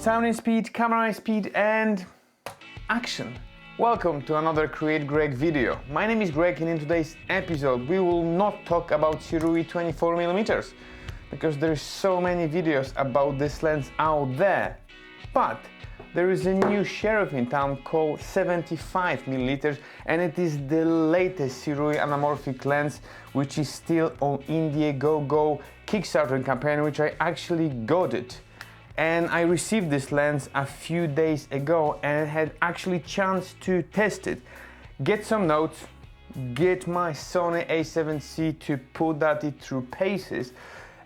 Sound speed, camera speed, and action. Welcome to another Create Greg video. My name is Greg, and in today's episode we will not talk about SIRUI 24mm because there's so many videos about this lens out there, but there is a new sheriff in town called 75mm, and it is the latest SIRUI anamorphic lens, which is still on Indiegogo Kickstarter campaign, which I actually got it. And I received this lens a few days ago and had actually chance to test it, get some notes, get my Sony A7C to put that it through paces,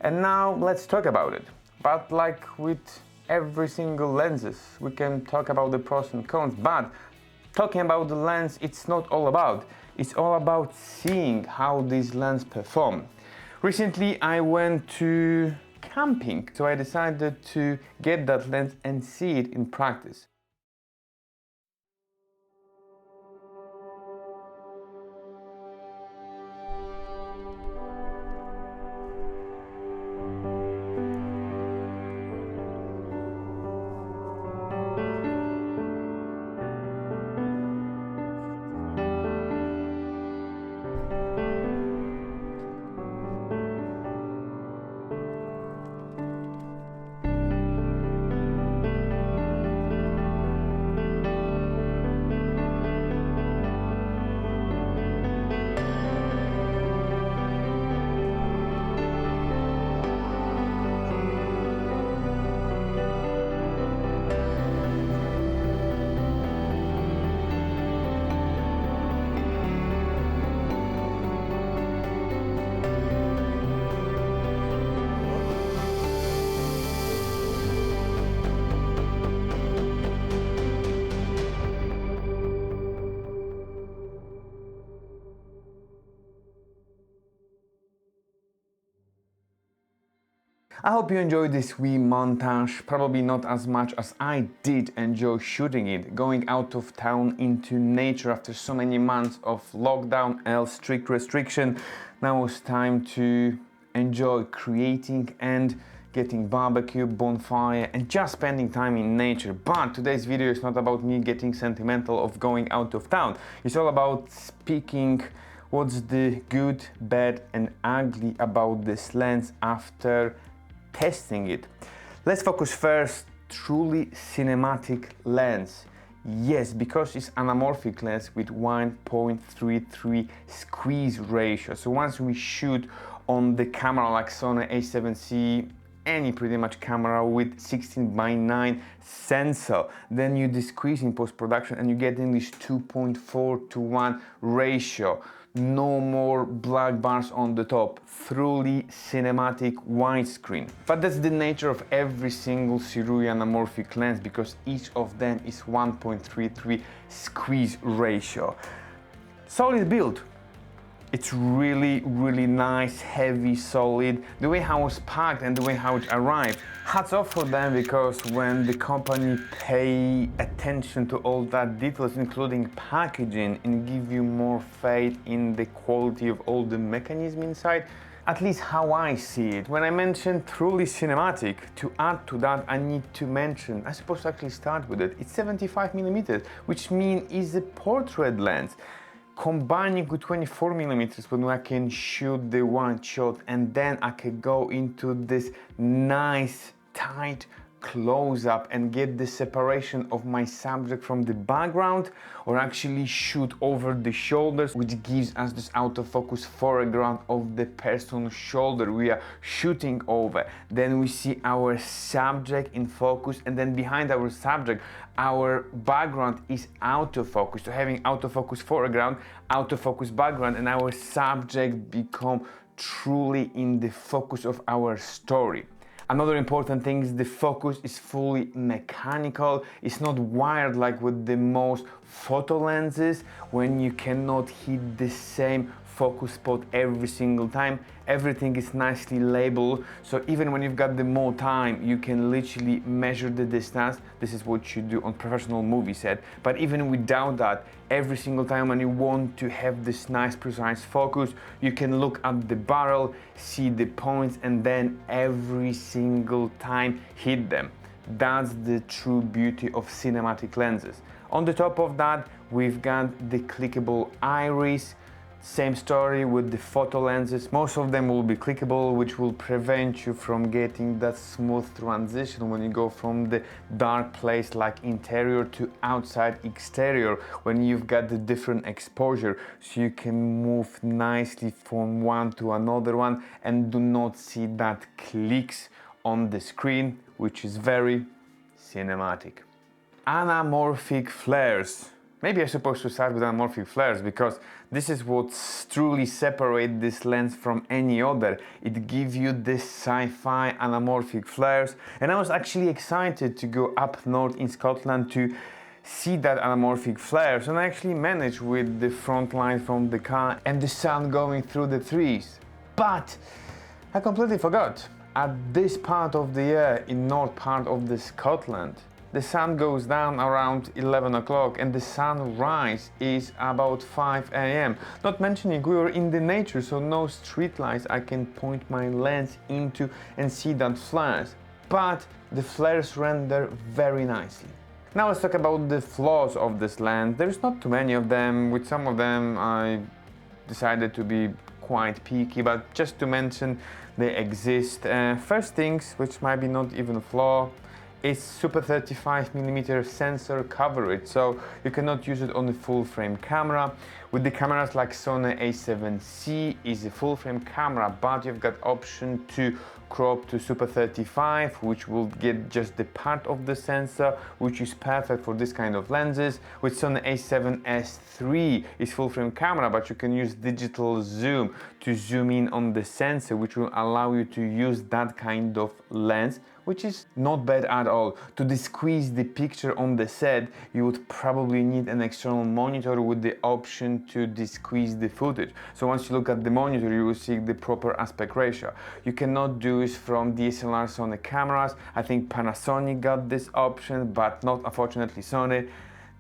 and now let's talk about it. But like with every single lenses, we can talk about the pros and cons, but talking about the lens, it's not all about. It's all about seeing how this lens perform. Recently I went to camping, so I decided to get that lens and see it in practice. I hope you enjoyed this wee montage, probably not as much as I did enjoy shooting it, going out of town into nature after so many months of lockdown and strict restriction. Now it's time to enjoy creating and getting barbecue, bonfire, and just spending time in nature. But today's video is not about me getting sentimental of going out of town. It's all about speaking what's the good, bad, and ugly about this lens after testing it. Let's focus first, truly cinematic lens. Yes, because it's anamorphic lens with 1.33 squeeze ratio. So once we shoot on the camera like Sony A7C, any pretty much camera with 16:9 sensor, then you squeeze in post-production and you get in this 2.4:1 ratio. No more black bars on the top, truly cinematic widescreen. But that's the nature of every single SIRUI anamorphic lens, because each of them is 1.33 squeeze ratio. Solid build. It's really nice, heavy, solid. The way how it's packed and the way how it arrived, hats off for them, because when the company pay attention to all that details, including packaging, and give you more faith in the quality of all the mechanism inside, at least how I see it. When I mention truly cinematic, to add to that I need to mention, I suppose to actually start with it, it's 75mm, which means it's a portrait lens. Combining with 24mm, when I can shoot the one shot and then I can go into this nice tight close-up and get the separation of my subject from the background, or actually shoot over the shoulders, which gives us this autofocus foreground of the person's shoulder we are shooting over. Then we see our subject in focus, and then behind our subject our background is autofocus. So having autofocus foreground, autofocus background, and our subject become truly in the focus of our story. Another important thing is the focus is fully mechanical. It's not wired like with the most photo lenses, when you cannot hit the same focus spot every single time. Everything is nicely labeled, so even when you've got the more time, you can literally measure the distance. This is what you do on professional movie set. But even without that, every single time when you want to have this nice precise focus, you can look at the barrel, see the points, and then every single time hit them. That's the true beauty of cinematic lenses. On the top of that, we've got the clickable iris. Same story with the photo lenses. Most of them will be clickable, which will prevent you from getting that smooth transition when you go from the dark place like interior to outside exterior, when you've got the different exposure, so you can move nicely from one to another one and do not see that clicks on the screen, which is very cinematic. Anamorphic flares. Maybe I'm supposed to start with anamorphic flares because this is what truly separates this lens from any other. It gives you this sci-fi anamorphic flares, and I was actually excited to go up north in Scotland to see that anamorphic flares, and I actually managed with the front light from the car and the sun going through the trees. But I completely forgot. At this part of the year, in north part of the Scotland, the sun goes down around 11 o'clock and the sunrise is about 5 a.m. Not mentioning we were in the nature, so no street lights I can point my lens into and see that flares. But the flares render very nicely. Now let's talk about the flaws of this lens. There's not too many of them. With some of them I decided to be quite picky, but just to mention they exist. First things, which might be not even a flaw, is super 35mm sensor coverage, so you cannot use it on a full frame camera. With the cameras like Sony a7C is a full frame camera, but you've got option to crop to super 35, which will get just the part of the sensor, which is perfect for this kind of lenses. With Sony a7S III is full frame camera, but you can use digital zoom to zoom in on the sensor, which will allow you to use that kind of lens, which is not bad at all. To squeeze the picture on the set, you would probably need an external monitor with the option to squeeze the footage. So once you look at the monitor, you will see the proper aspect ratio. You cannot do this from DSLR Sony cameras. I think Panasonic got this option, but not unfortunately Sony.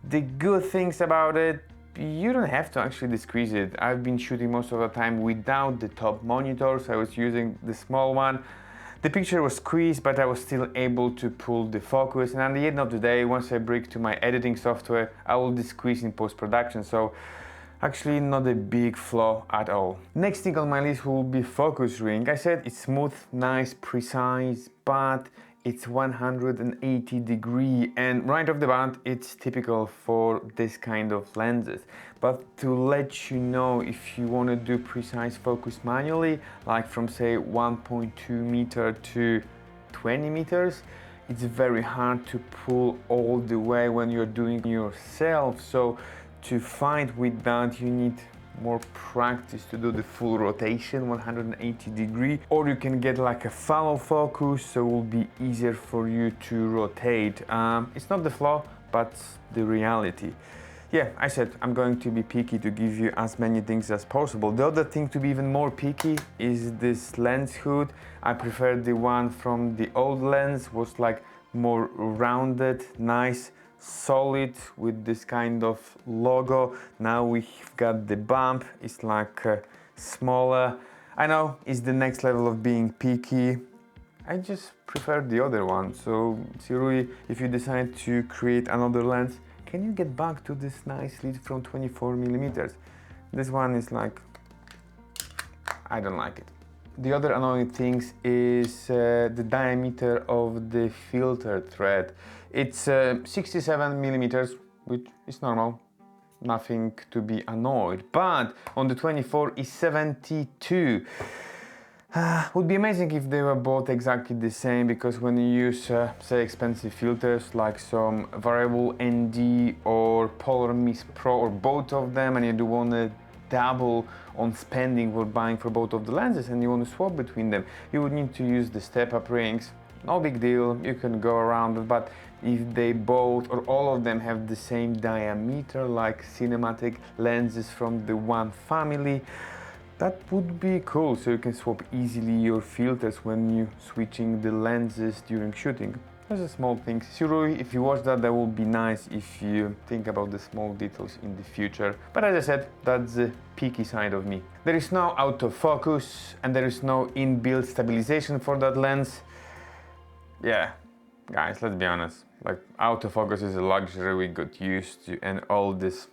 The good things about it, you don't have to actually squeeze it. I've been shooting most of the time without the top monitor, so I was using the small one. The picture was squeezed, but I was still able to pull the focus, and at the end of the day, once I break to my editing software, I will squeeze in post-production, so actually not a big flaw at all. Next thing on my list will be focus ring. I said it's smooth, nice, precise, but it's 180 degree, and right off the bat it's typical for this kind of lenses. But to let you know, if you want to do precise focus manually, like from say 1.2 meter to 20 meters, it's very hard to pull all the way when you're doing it yourself. So to fight with that, you need more practice to do the full rotation 180 degree, or you can get like a follow focus, so it will be easier for you to rotate. It's not the flaw, but the reality. Yeah, I said I'm going to be picky to give you as many things as possible. The other thing to be even more picky is this lens hood. I prefer the one from the old lens, was like more rounded, nice, solid, with this kind of logo. Now we've got the bump, it's like smaller. I know it's the next level of being picky. I just prefer the other one. So SIRUI, if you decide to create another lens, can you get back to this nice lid from 24mm? This one is like, I don't like it. The other annoying things is the diameter of the filter thread. It's 67mm, which is normal, nothing to be annoyed. But on the 24 is 72. Would be amazing if they were both exactly the same, because when you use say expensive filters like some variable ND or Polar Mist Pro or both of them, and you do want to double on spending for buying for both of the lenses and you want to swap between them, you would need to use the step-up rings. No big deal, you can go around it, but if they both or all of them have the same diameter like cinematic lenses from the one family, that would be cool, so you can swap easily your filters when you switching the lenses during shooting. There's a small thing. SIRUI, if you watch that, that would be nice if you think about the small details in the future. But as I said, that's the picky side of me. There is no autofocus and there is no inbuilt stabilization for that lens. Yeah, Guys, let's be honest, like autofocus is a luxury we got used to, and all these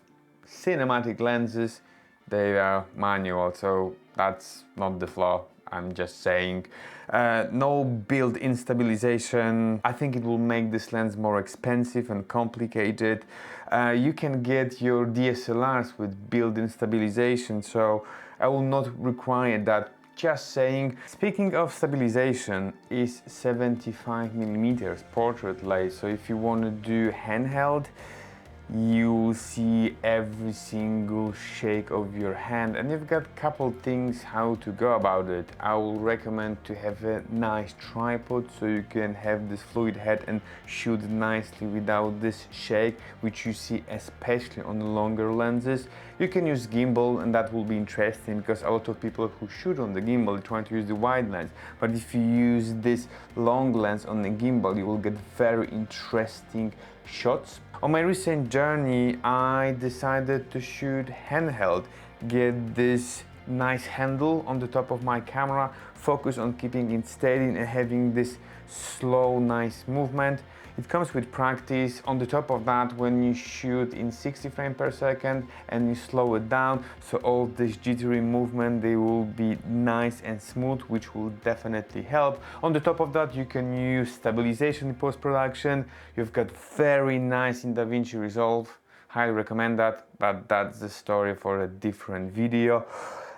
cinematic lenses, they are manual, so that's not the flaw. I'm just saying. No built-in stabilization. I think it will make this lens more expensive and complicated. You can get your DSLRs with built-in stabilization, so I will not require that. Just saying. Speaking of stabilization, is 75mm portrait lens, so if you want to do handheld, you see every single shake of your hand, and you've got a couple things how to go about it. I will recommend to have a nice tripod so you can have this fluid head and shoot nicely without this shake, which you see especially on the longer lenses. You can use gimbal, and that will be interesting because a lot of people who shoot on the gimbal try to use the wide lens, but if you use this long lens on the gimbal, you will get very interesting shots. On my recent journey, I decided to shoot handheld, get this nice handle on the top of my camera, focus on keeping it steady and having this slow, nice movement. It comes with practice. On the top of that, when you shoot in 60 frames per second and you slow it down, so all this jittery movement, they will be nice and smooth, which will definitely help. On the top of that, you can use stabilization in post-production. You've got very nice in DaVinci Resolve. Highly recommend that, but that's the story for a different video.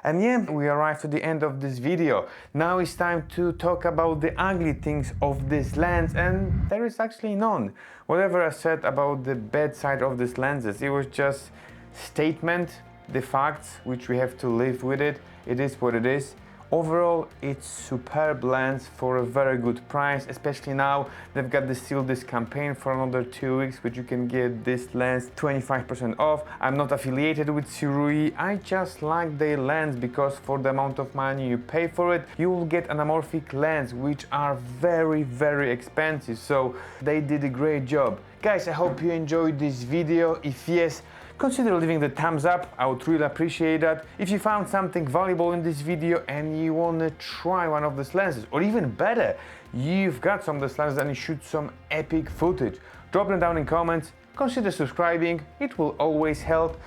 And yeah, we arrived to the end of this video. Now it's time to talk about the ugly things of this lens, and there is actually none. Whatever I said about the bad side of these lenses, it was just statement, the facts, which we have to live with it. It is what it is. Overall, it's superb lens for a very good price, especially now they've got this campaign for another 2 weeks, which you can get this lens 25% off. I'm not affiliated with SIRUI, I just like their lens because for the amount of money you pay for it, you will get anamorphic lens, which are very, very expensive, so they did a great job. Guys, I hope you enjoyed this video. If yes, consider leaving the thumbs up, I would really appreciate that. If you found something valuable in this video and you want to try one of these lenses, or even better, you've got some of these lenses and you shoot some epic footage, drop them down in comments, consider subscribing, it will always help.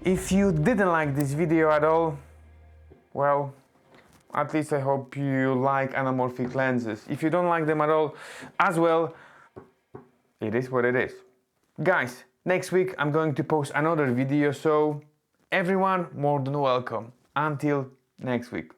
If you didn't like this video at all, well, at least I hope you like anamorphic lenses. If you don't like them at all, as well, it is what it is. Guys, next week I'm going to post another video, so everyone more than welcome. Until next week.